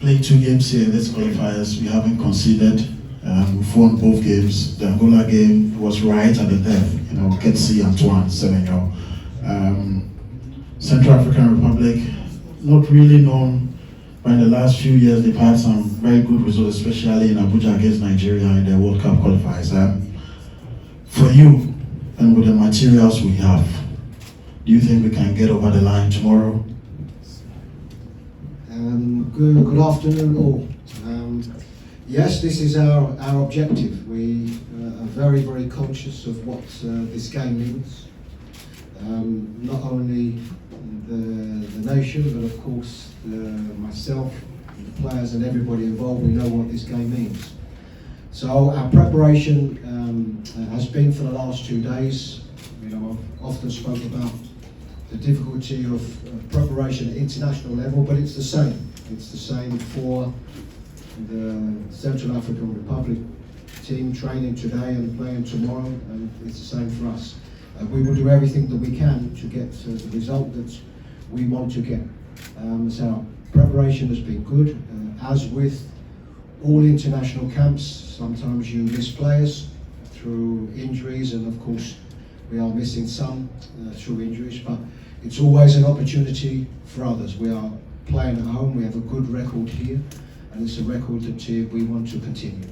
played 2 games here in this qualifiers. We haven't conceded. We've won both games. The Angola game was right at the death. Ketsi Antoine, 7-0. Central African Republic, not really known, but in the last few years they've had some very good results, especially in Abuja against Nigeria in the World Cup qualifiers. For you, and with the materials we have, do you think we can get over the line tomorrow? Good afternoon all. Yes, this is our objective. We are very, very conscious of what this game means. Not only the nation, but of course myself, the players and everybody involved, we know what this game means. So our preparation has been for the last 2 days. I've often spoke about the difficulty of preparation at international level, but it's the same. It's the same for the Central African Republic team training today and playing tomorrow, and it's the same for us. We will do everything that we can to get the result that we want to get. So our preparation has been good. As with all international camps, sometimes you miss players through injuries, and of course we are missing some through injuries, but it's always an opportunity for others. We are playing at home, we have a good record here, and it's a record that we want to continue.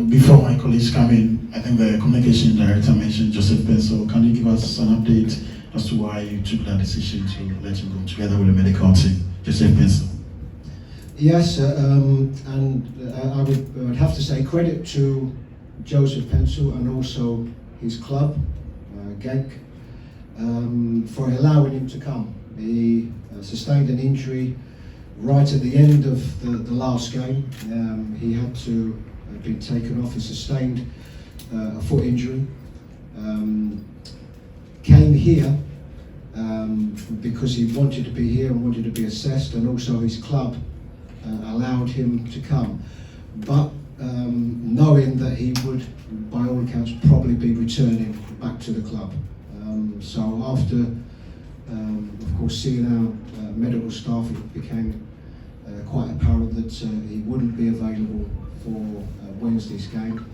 Before my colleagues come in, I think the communication director mentioned Joseph Pencil. Can you give us an update as to why you took that decision to let him go together with the medical team? Joseph Pencil. Yes, and I would have to say credit to Joseph Pencil and also his club, Genk, for allowing him to come. He sustained an injury right at the end of the last game. He had to have been taken off. He sustained a foot injury. Came here because he wanted to be here and wanted to be assessed, and also his club allowed him to come. But knowing that he would, by all accounts, probably be returning back to the club. So after, of course, seeing our medical staff, it became quite apparent that he wouldn't be available for Wednesday's game,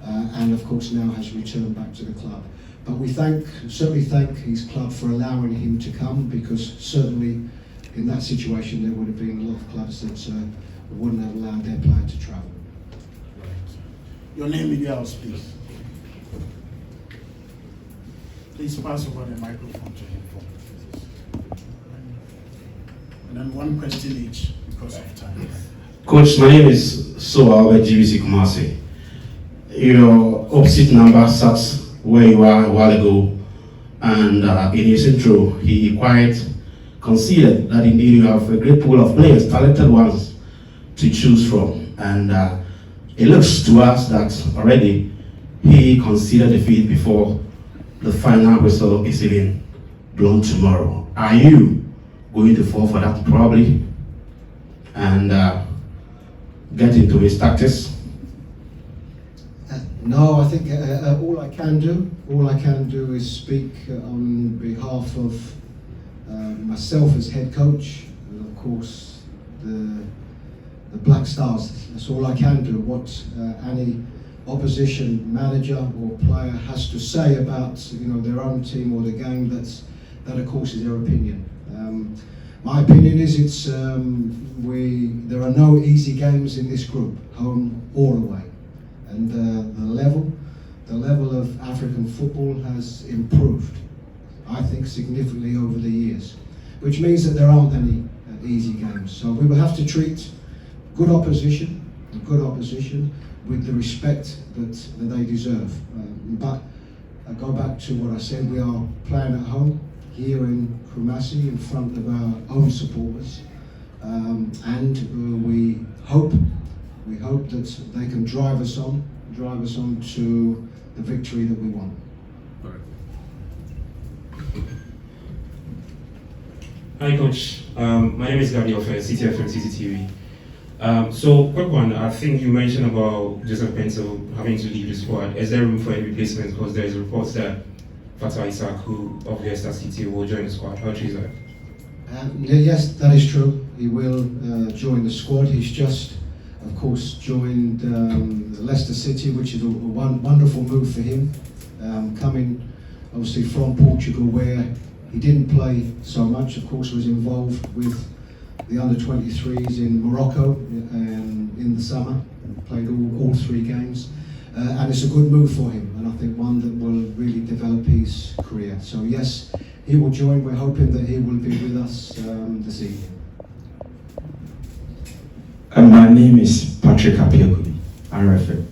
and of course now has returned back to the club. But we certainly thank his club for allowing him to come, because certainly in that situation there would have been a lot of clubs that wouldn't have allowed their player to travel. Right. Your name in the house, please. Please pass over the microphone to him. And then one question each because of time. Coach, my name is Soa at GBC Kumasi. Your opposite number sat where you were a while ago, and in his intro, he quite conceded that indeed you have a great pool of players, talented ones to choose from, and it looks to us that already he conceded defeat before the final whistle is even blown tomorrow. Are you going to fall for that probably and get into his tactics? No, I think all I can do is speak on behalf of myself as head coach, and of course the Black Stars. That's all I can do. What any opposition manager or player has to say about their own team or the game, that of course is their opinion. My opinion is there are no easy games in this group, home or away, and the level of African football has improved, I think, significantly over the years, which means that there aren't any easy games. So we will have to treat good opposition with the respect that they deserve. But I go back to what I said, we are playing at home here in Kumasi in front of our own supporters, and we hope that they can drive us on to the victory that we want. Hi Coach, my name is Gabriel from CTFM CCTV. So quick one, I think you mentioned about Joseph Pencil having to leave the squad. Is there room for any replacements? Because there's reports that Fatah Isaac, who of Leicester City, will join the squad. How do you see that? Yes, that is true. He will join the squad. He's just, of course, joined Leicester City, which is a wonderful move for him. Coming, obviously, from Portugal, where he didn't play so much. Of course, was involved with the under-23s in Morocco in the summer. Played all 3 games. And it's a good move for him, and I think one that will really develop his career. So yes, he will join. We're hoping that he will be with us this evening. My name is Patrick Apiakudi, RFM.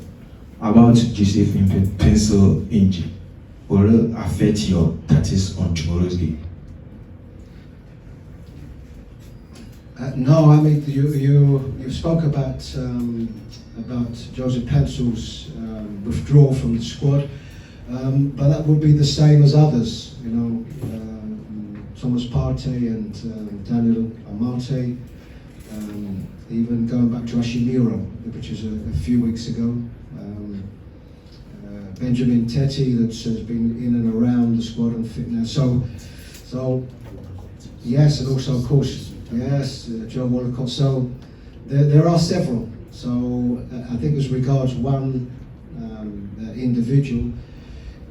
About Joseph pencil injury, will it affect your tactics on tomorrow's game? No, I mean you spoke about Joseph Pencil's withdrawal from the squad, but that would be the same as others. You know, Thomas Partey and Daniel Amate, even going back to Ashimiro, which is a few weeks ago. Benjamin Teti, that has been in and around the squad and fit now. So yes, and also of course. Yes, Joe Walcott. So there are several. So I think as regards one individual,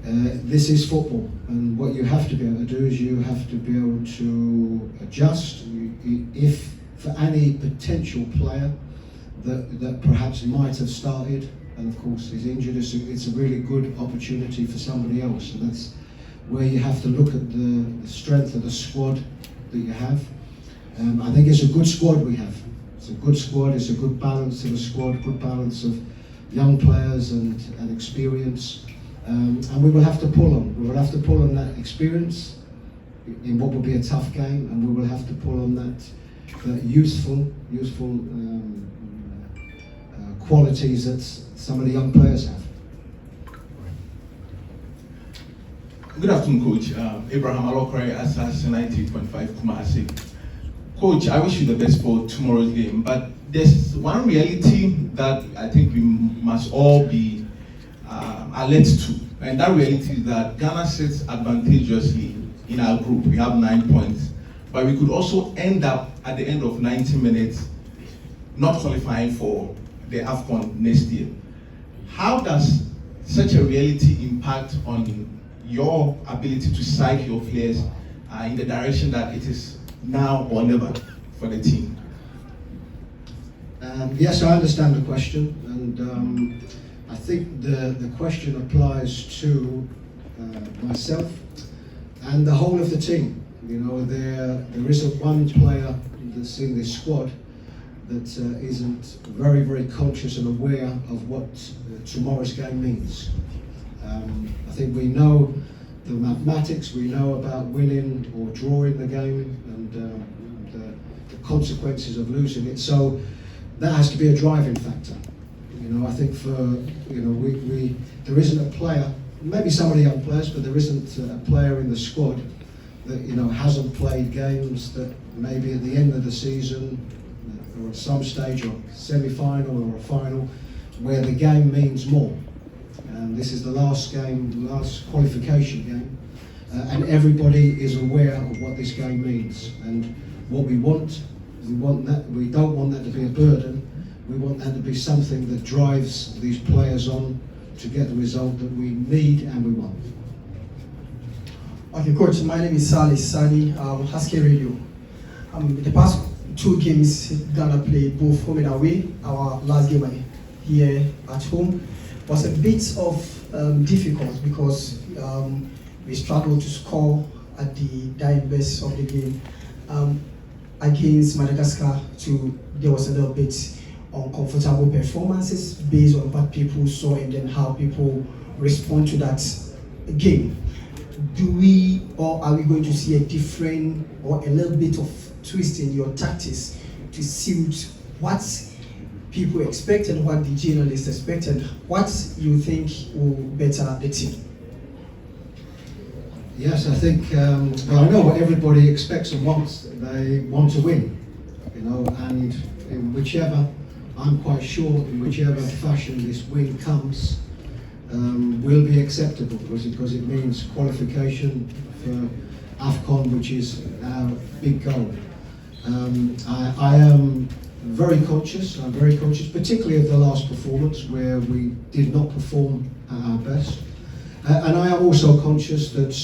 this is football, and what you have to be able to do is you have to be able to adjust. If for any potential player that perhaps might have started, and of course is injured, it's a really good opportunity for somebody else. And that's where you have to look at the strength of the squad that you have. I think it's a good squad we have. It's a good squad, it's a good balance of the squad, good balance of young players and experience. And we will have to pull on. We will have to pull on that experience in what will be a tough game, and we will have to pull on that useful qualities that some of the young players have. Good afternoon, Coach. Abraham Alokore, Assassin 98.5 Kumasi. Coach, I wish you the best for tomorrow's game, but there's one reality that I think we must all be alert to, and that reality is that Ghana sits advantageously in our group. We have 9 points, but we could also end up at the end of 90 minutes not qualifying for the AFCON next year. How does such a reality impact on your ability to psych your players in the direction that it is now or never for the team? Yes, I understand the question, and I think the question applies to myself and the whole of the team. You know, there isn't one player that's in this squad that isn't very, very conscious and aware of what tomorrow's game means. I think we know the mathematics, we know about winning or drawing the game and the consequences of losing it. So that has to be a driving factor. You know, I think there isn't a player, maybe some of the young players, but there isn't a player in the squad that, you know, hasn't played games that maybe at the end of the season or at some stage, or semi-final or a final, where the game means more. And this is the last game, the last qualification game, and everybody is aware of what this game means. And what we want that. We don't want that to be a burden. We want that to be something that drives these players on to get the result that we need and we want. Okay, Coach, my name is Sani, Husky Radio. The past 2 games Ghana played both home and away. Our last game here at home was a bit of difficult because we struggled to score at the dying best of the game. Against Madagascar too, there was a little bit uncomfortable performances based on what people saw and then how people respond to that game. Do we, or are we going to see a different or a little bit of twist in your tactics to suit what people expected, what the journalists expected, what you think will better the team? Yes, I think, well, I know what everybody expects and wants. They want to win, you know, and in whichever, I'm quite sure, in whichever fashion this win comes, will be acceptable because it means qualification for AFCON, which is our big goal. I am very conscious, I'm very conscious, particularly of the last performance where we did not perform at our best. And I am also conscious that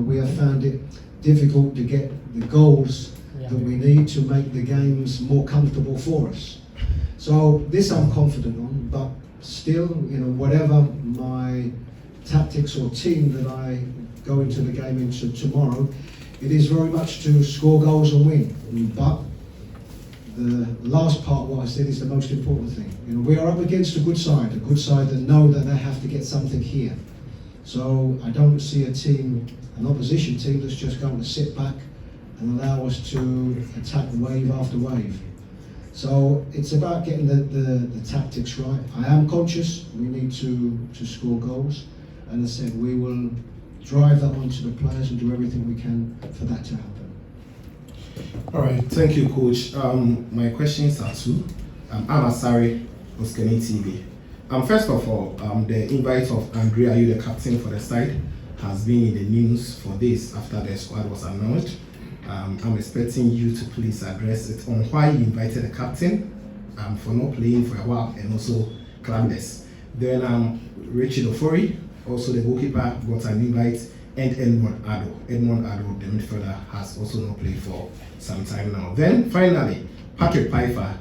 we have found it difficult to get the goals that we need to make the games more comfortable for us. So this I'm confident on, but still, whatever my tactics or team that I go into the game into tomorrow, it is very much to score goals and win. But the last part, what I said, is the most important thing. We are up against a good side that know that they have to get something here. So I don't see an opposition team that's just going to sit back and allow us to attack wave after wave. So it's about getting the tactics right. I am conscious we need to score goals, and as I said, we will drive that onto the players and do everything we can for that to happen. All right, thank you, Coach. My questions are two. I'm Asari, Oskeni TV. First of all, the invite of Andrea Ayew, the captain for the side, has been in the news for this after the squad was announced. I'm expecting you to please address it on why you invited the captain for not playing for a while and also clubless. Then Richard Ofori, also the goalkeeper, got an invite, and Edmond Ado, the midfielder, has also not played for some time now. Then finally, Patrick Pfeifer,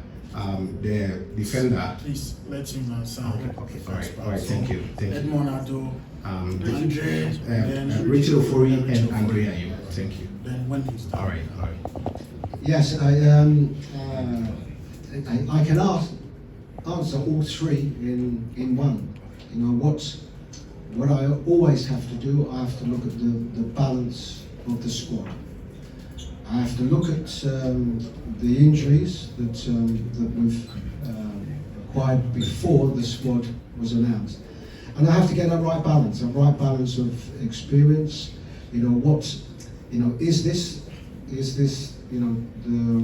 the defender. Please let him answer. Okay. All right. Thank you. Edmond Ado, Andre, Richard Ofori and Andrea Ayew. Thank you. Then when he's done. All right. Yes, I can answer all three in one. What I always have to do, I have to look at the balance of the squad. I have to look at the injuries that we've acquired before the squad was announced, and I have to get a right balance of experience. Is this the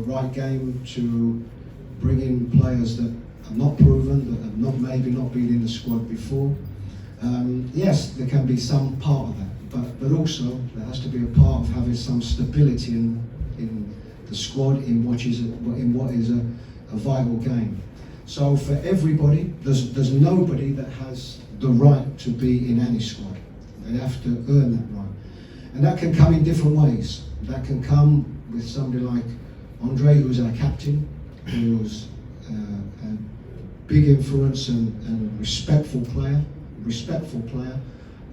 right game to bring in players that are not proven, that have maybe not been in the squad before? Yes, there can be some part of that, but also there has to be a part of having some stability in the squad in what is a vital game. So for everybody, there's nobody that has the right to be in any squad. They have to earn that right, and that can come in different ways. That can come with somebody like Andre, who's our captain, who's a big influence and respectful player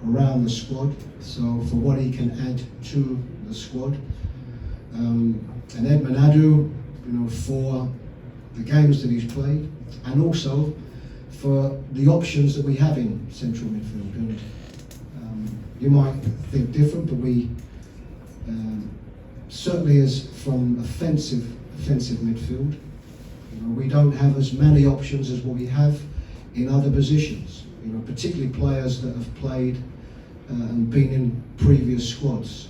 around the squad, so for what he can add to the squad. And Edmond Ado, for the games that he's played, and also for the options that we have in central midfield. And you might think different, but we certainly as from offensive midfield, we don't have as many options as what we have in other positions. Particularly players that have played and been in previous squads.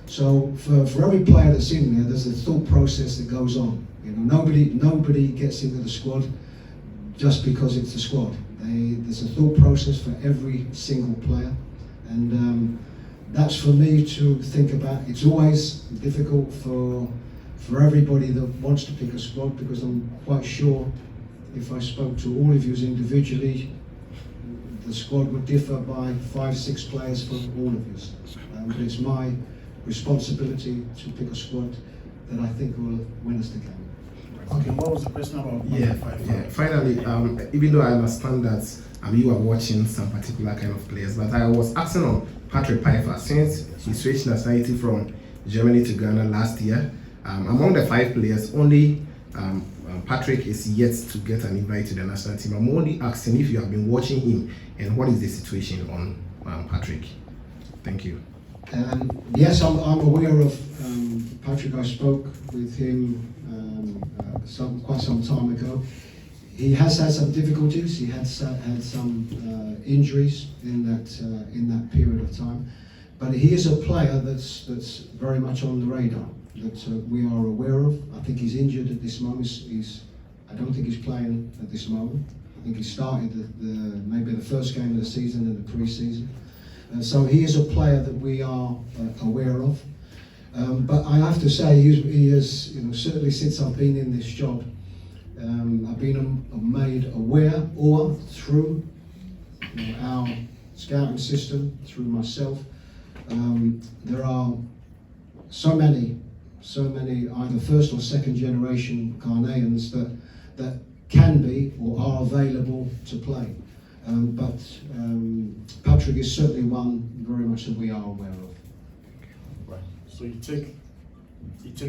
So for every player that's in there, there's a thought process that goes on. Nobody gets into the squad just because it's a squad. There's a thought process for every single player, and that's for me to think about. It's always difficult for everybody that wants to pick a squad, because I'm quite sure if I spoke to all of you individually, the squad would differ by 5-6 players for all of you. But it's my responsibility to pick a squad that I think will win us the game. Okay, what was the question about? Yeah. Finally, even though I understand that you are watching some particular kind of players, but I was asking on Patrick Pfeifer, since he switched nationality from Germany to Ghana last year. Among the 5 players, only Patrick is yet to get an invite to the national team. I'm only asking if you have been watching him and what is the situation on Patrick. Thank you. Yes, I'm aware of Patrick. I spoke with him quite some time ago. He has had some difficulties. He had some injuries in that period of time, but he is a player that's very much on the radar, that we are aware of. I think he's injured at this moment. I don't think he's playing at this moment. I think he started maybe the first game of the season in the pre-season. So he is a player that we are aware of. But I have to say, he has, certainly since I've been in this job, I've been made aware, or through our scouting system, through myself, there are so many either first or second generation Ghanaians that can be or are available to play. But Patrick is certainly one very much that we are aware of. Right. So you take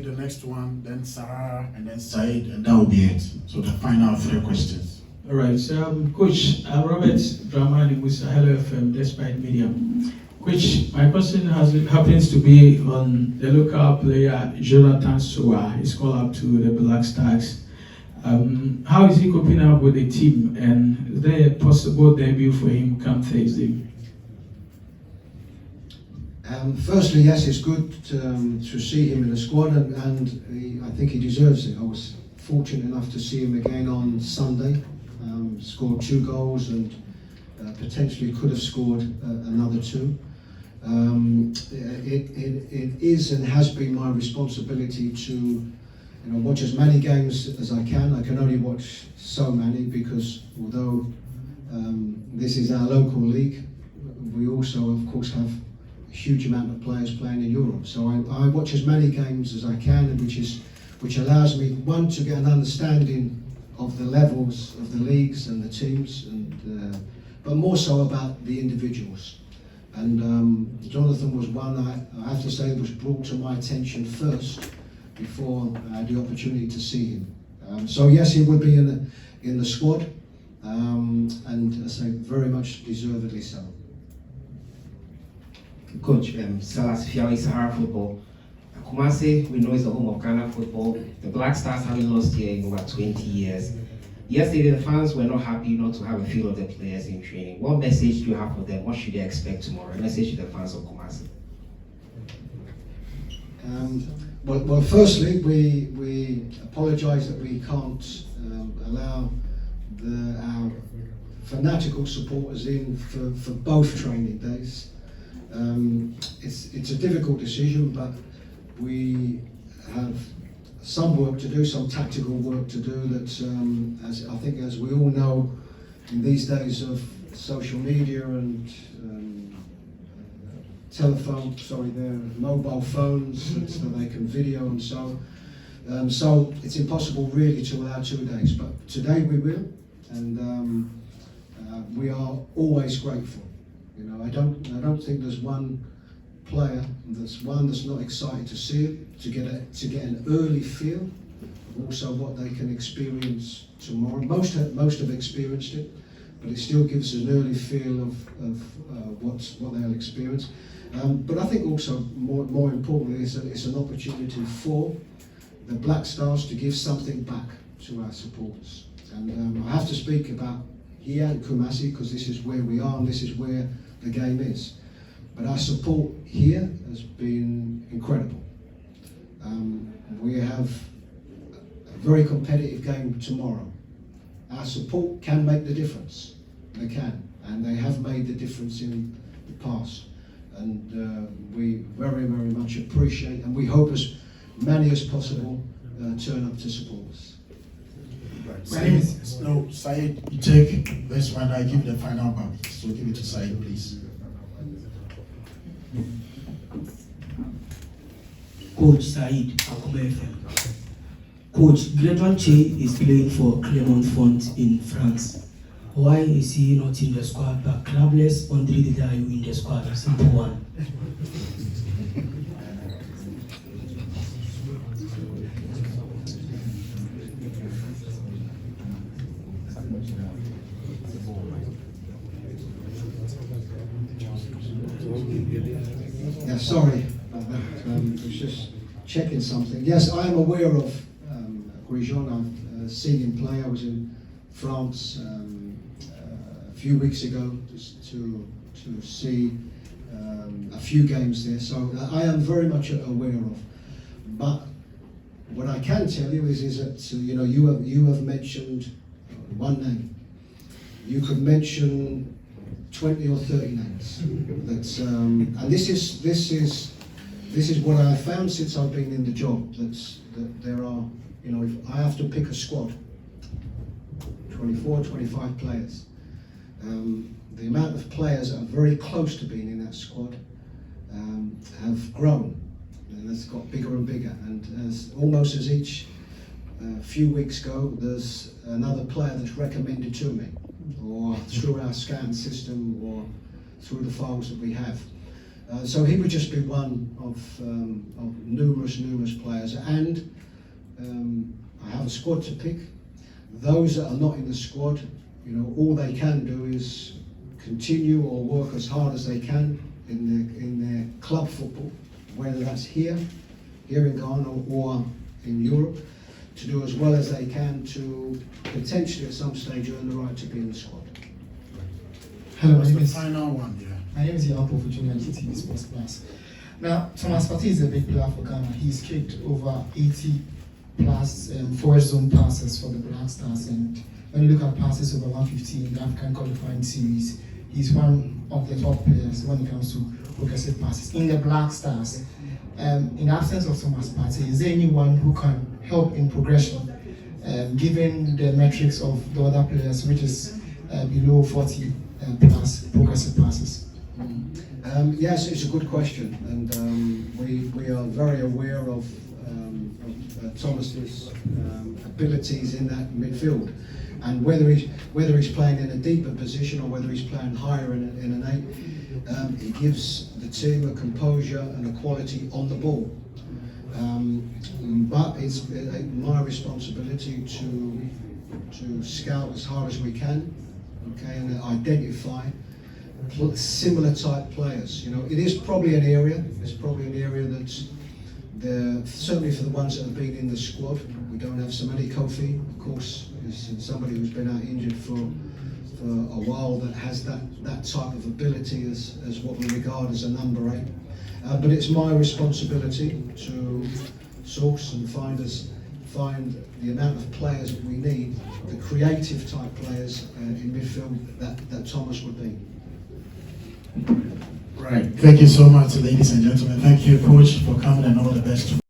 the next one, then Sarah, and then Said, and that will be it. So the final 3 questions. All right, so Coach, Robert Dramani with Hello FM, Despite Media. Coach, my question happens to be on the local player Jonathan Soa. He's called up to the Black Stars. How is he coping up with the team, and is there a possible debut for him come Thursday? Firstly, yes, it's good to see him in the squad, and I think he deserves it. I was fortunate enough to see him again on Sunday. Scored 2 goals and potentially could have scored another 2. It is and has been my responsibility to watch as many games as I can. I can only watch so many because although this is our local league, we also of course have a huge amount of players playing in Europe. So I watch as many games as I can, and which allows me, one, to get an understanding of the levels of the leagues and the teams, and but more so about the individuals. And Jonathan was one I have to say was brought to my attention first before I had the opportunity to see him. So yes, he would be in the squad, and I say very much deservedly so. Coach, Salas Fiali Sahara football. Kumasi, we know is the home of Ghana football. The Black Stars haven't lost here in over 20 years. Yesterday, the fans were not happy not to have a feel of the players in training. What message do you have for them? What should they expect tomorrow? A message to the fans of Kumasi. Well, firstly, we apologise that we can't allow our fanatical supporters in for both training days. It's a difficult decision, but we have some work to do, some tactical work to do that, as we all know, in these days of social media and mobile phones, so they can video and so. So it's impossible really to allow 2 days, but today we will, and we are always grateful. I don't think there's one player that's not excited to see it, to get an early feel of also what they can experience tomorrow. Most have experienced it, but it still gives an early feel of what they'll experience. But I think also more importantly, it's an opportunity for the Black Stars to give something back to our supporters. And I have to speak about here in Kumasi because this is where we are and this is where the game is. But our support here has been incredible. We have a very competitive game tomorrow. Our support can make the difference. They can, and they have made the difference in the past. And we very, very much appreciate, and we hope as many as possible turn up to support us. Said, you take this one, I give the final bow. So give it to Said, please. Coach Said, Akube FM. Coach, Gredon Che is playing for Clermont-Ferrand in France. Why is he not in the squad, but clubless Andre Ayew in the squad? Simple one. Yeah, sorry about that. I was just checking something. Yes, I am aware of Grijon. I've seen him play. I was in France a few weeks ago just to see a few games there. So I am very much aware of. But what I can tell you is that you have mentioned one name. You could mention 20 or 30 names. That's and this is this is what I have found since I've been in the job, that there are, you know, if I have to pick a squad, 24, 25 players, the amount of players that are very close to being in that squad have grown, and it's got bigger and bigger, and almost as each few weeks go, there's another player that's recommended to me, or through our scan system, or through the files that we have. So he would just be one of numerous players, and I have a squad to pick. Those that are not in the squad, you know, all they can do is continue or work as hard as they can in their club football, whether that's here in Ghana or in Europe, to do as well as they can to potentially at some stage earn the right to be in the squad. Hello, What's my the name is final one, yeah? My name is Ayew for Junior GTV Sports Plus. Now, Thomas Partey is a big player for Ghana. He's kicked over 80 plus forward zone passes for the Black Stars, and when you look at passes over 150 in the African qualifying series, he's one of the top players when it comes to progressive passes in the Black Stars. In the absence of Thomas Partey, is there anyone who can help in progression, given the metrics of the other players, which is below 40 plus progressive passes? Yes, it's a good question, and we are very aware of Thomas's abilities in that midfield, and whether he's playing in a deeper position or whether he's playing higher in an 8, he gives the team a composure and a quality on the ball. But it's my responsibility to scout as hard as we can, okay, and identify similar type players. You know, it is probably an area. It's probably an area that's certainly for the ones that have been in the squad. We don't have so many. Kofi, of course, is somebody who's been out injured for a while, that has that type of ability as what we regard as a number 8. But it's my responsibility to source and find the amount of players that we need, the creative type players in midfield that Thomas would be. Right. Thank you so much, ladies and gentlemen. Thank you, Coach, for coming, and all the best.